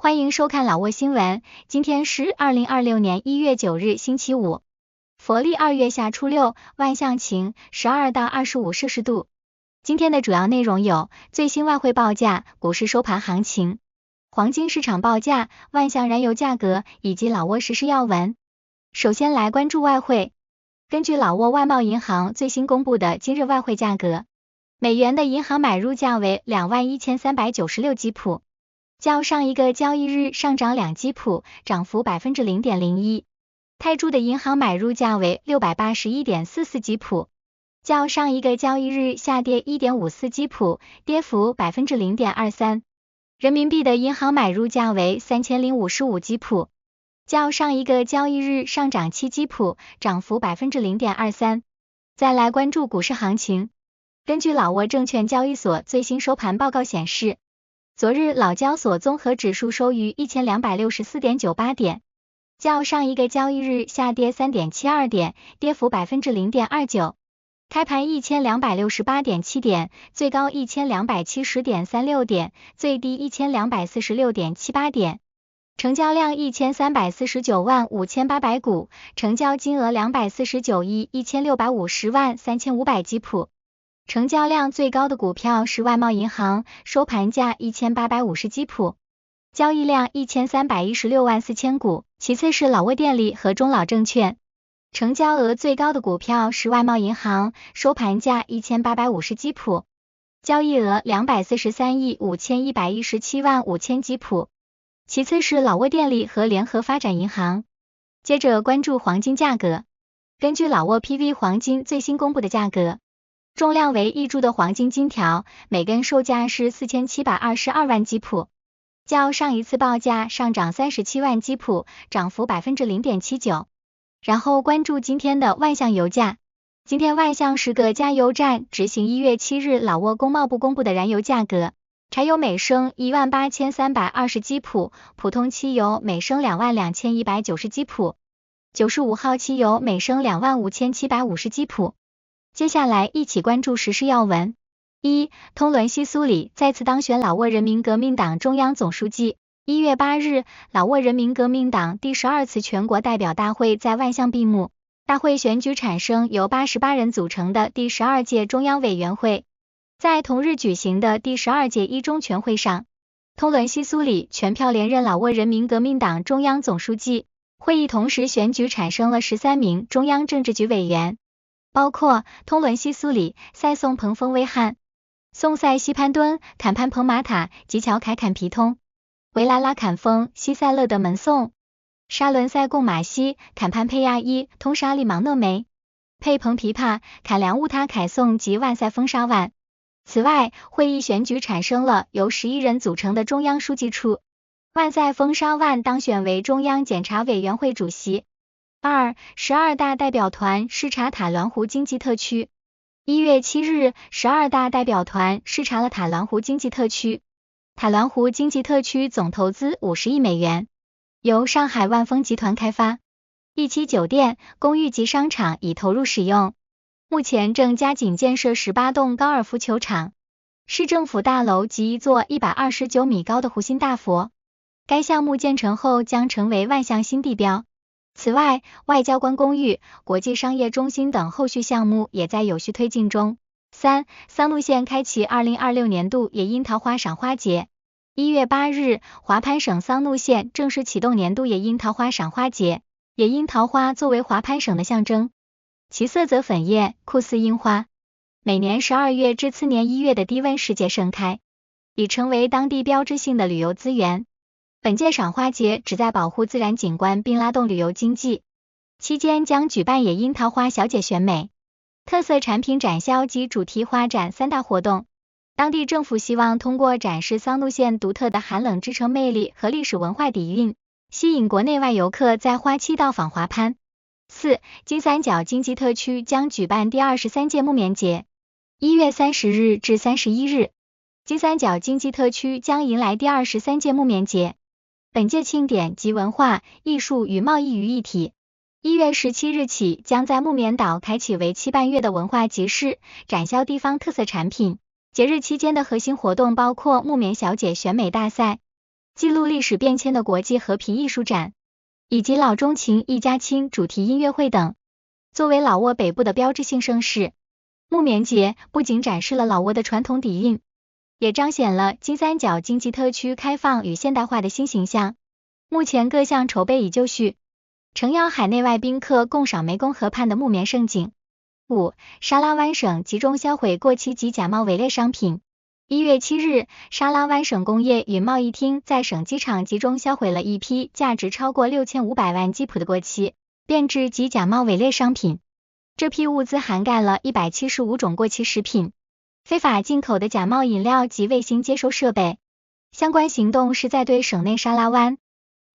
欢迎收看老挝新闻，今天是2026年1月9日星期五，佛历2月下初六，万象晴，12到25摄氏度。今天的主要内容有最新外汇报价、股市收盘行情、黄金市场报价、万象燃油价格以及老挝时事要闻。首先来关注外汇，根据老挝外贸银行最新公布的今日外汇价格，美元的银行买入价为21396基普。较上一个交易日上涨2基普，涨幅 0.01%。泰铢的银行买入价为 681.44 基普，较上一个交易日下跌 1.54 基普，跌幅 0.23%。人民币的银行买入价为 3055 基普，较上一个交易日上涨7基普，涨幅 0.23%。再来关注股市行情，根据老挝证券交易所最新收盘报告显示，昨日老交所综合指数收于 1264.98 点，较上一个交易日下跌 3.72 点，跌幅 0.29%。开盘 1268.7 点，最高 1270.36 点，最低 1246.78 点。成交量1349万5800股，成交金额249亿1650万3500基普。成交量最高的股票是外贸银行，收盘价1850基普，交易量1316万4000股，其次是老挝电力和中老证券。成交额最高的股票是外贸银行，收盘价1850基普，交易额243亿5117万5000基普，其次是老挝电力和联合发展银行。接着关注黄金价格，根据老挝 PV 黄金最新公布的价格，重量为1铢的黄金金条，每根售价是4722万基普，较上一次报价上涨37万基普，涨幅 0.79%。然后关注今天的万象油价，今天万象10个加油站执行1月7日老挝工贸部公布的燃油价格，柴油每升18320基普，普通汽油每升22190基普，95号汽油每升25750基普。接下来一起关注时事要闻。1. 通伦西苏里再次当选老挝人民革命党中央总书记。1月8日，老挝人民革命党第12次全国代表大会在万象闭幕。大会选举产生由88人组成的第12届中央委员会。在同日举行的第12届一中全会上，通伦西苏里全票连任老挝人民革命党中央总书记。会议同时选举产生了13名中央政治局委员，包括通伦西苏里、塞颂彭丰威汉、宋塞西潘敦、坎潘彭马塔、吉乔凯坎皮通、维拉拉坎峰、西塞勒德门颂、沙伦塞贡马西、坎潘佩亚伊、通沙利芒讷梅、佩彭皮帕、坎良乌塔凯颂及万塞丰沙万。此外，会议选举产生了由11人组成的中央书记处。万塞丰沙万当选为中央检察委员会主席。2. 12大代表团视察塔峦湖经济特区。1月7日，12大代表团视察了塔峦湖经济特区。塔峦湖经济特区总投资50亿美元，由上海万丰集团开发，一期酒店、公寓及商场已投入使用，目前正加紧建设18栋高尔夫球场、市政府大楼及一座129米高的湖心大佛。该项目建成后将成为万象新地标。此外，外交官公寓、国际商业中心等后续项目也在有序推进中。3. 桑怒县开启2026年度野樱桃花赏花节。1月8日，华潘省桑怒县正式启动年度野樱桃花赏花节。野樱桃花作为华潘省的象征，其色泽粉艳，酷似樱花。每年12月至次年1月的低温时节盛开，已成为当地标志性的旅游资源。本届赏花节旨在保护自然景观并拉动旅游经济，期间将举办野樱桃花小姐选美、特色产品展销及主题花展3大活动。当地政府希望通过展示桑怒县独特的寒冷之城魅力和历史文化底蕴，吸引国内外游客在花期到访华潘。4. 金三角经济特区将举办第23届木棉节。1月30日至31日，金三角经济特区将迎来第23届木棉节。本届庆典集文化、艺术与贸易于一体。1月17日起，将在木棉岛开启为期半月的文化集市，展销地方特色产品。节日期间的核心活动包括木棉小姐选美大赛、记录历史变迁的国际和平艺术展，以及老中青一家亲主题音乐会等。作为老挝北部的标志性盛事，木棉节不仅展示了老挝的传统底蕴，也彰显了金三角经济特区开放与现代化的新形象。目前各项筹备已就绪，诚邀海内外宾客共赏湄公河畔的木棉盛景。5. 沙拉湾省集中销毁过期及假冒伪劣商品。1月7日，沙拉湾省工业与贸易厅在省机场集中销毁了一批价值超过6500万基普的过期、变质及假冒伪劣商品。这批物资涵盖了175种过期食品、非法进口的假冒饮料及卫星接收设备。相关行动是在对省内沙拉湾、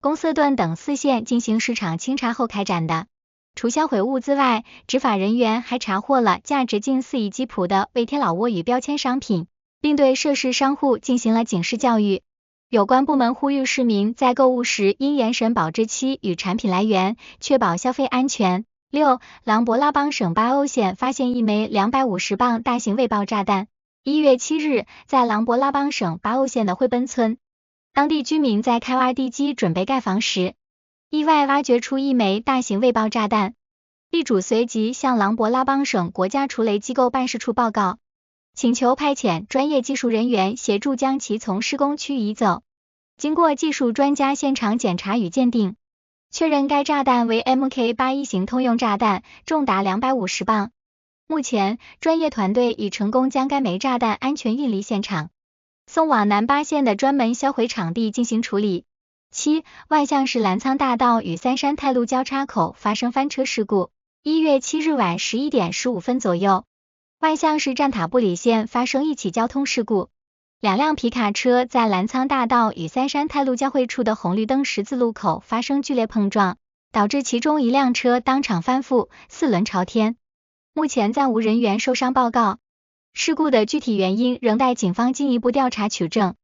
公瑟顿等4县进行市场清查后开展的。除销毁物资外，执法人员还查获了价值近4亿基普的未贴老挝语标签商品，并对涉事商户进行了警示教育。有关部门呼吁市民在购物时应严审保质期与产品来源，确保消费安全。6. 琅勃拉邦省巴欧县发现一枚250磅大型未爆炸弹。1月7日，在琅勃拉邦省巴欧县的惠奔村，当地居民在开挖地基准备盖房时，意外挖掘出一枚大型未爆炸弹。地主随即向琅勃拉邦省国家除雷机构办事处报告，请求派遣专业技术人员协助将其从施工区移走。经过技术专家现场检查与鉴定，确认该炸弹为 Mk81 型通用炸弹，重达250磅。目前，专业团队已成功将该枚炸弹安全运离现场，送往南巴县的专门销毁场地进行处理。7. 万象市澜沧大道与三山泰路交叉口发生翻车事故。1月7日晚11点15分左右，万象市占塔布里县发生一起交通事故，两辆皮卡车在澜沧大道与三山泰路交汇处的红绿灯十字路口发生剧烈碰撞，导致其中一辆车当场翻覆，4轮朝天。目前暂无人员受伤报告，事故的具体原因仍待警方进一步调查取证。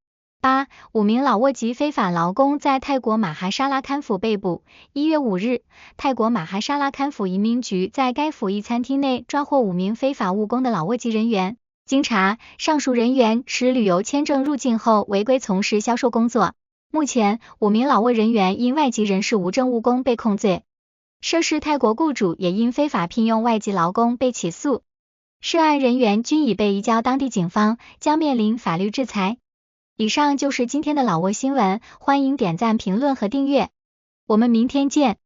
8. 5名老挝籍非法劳工在泰国马哈沙拉堪府被捕。1月5日，泰国马哈沙拉堪府移民局在该府一餐厅内抓获5名非法务工的老挝籍人员。经查，上述人员持旅游签证入境后违规从事销售工作。目前，5名老挝人员因外籍人士无证务工被控罪，涉事泰国雇主也因非法聘用外籍劳工被起诉。涉案人员均已被移交当地警方，将面临法律制裁。以上就是今天的老挝新闻，欢迎点赞、评论和订阅，我们明天见。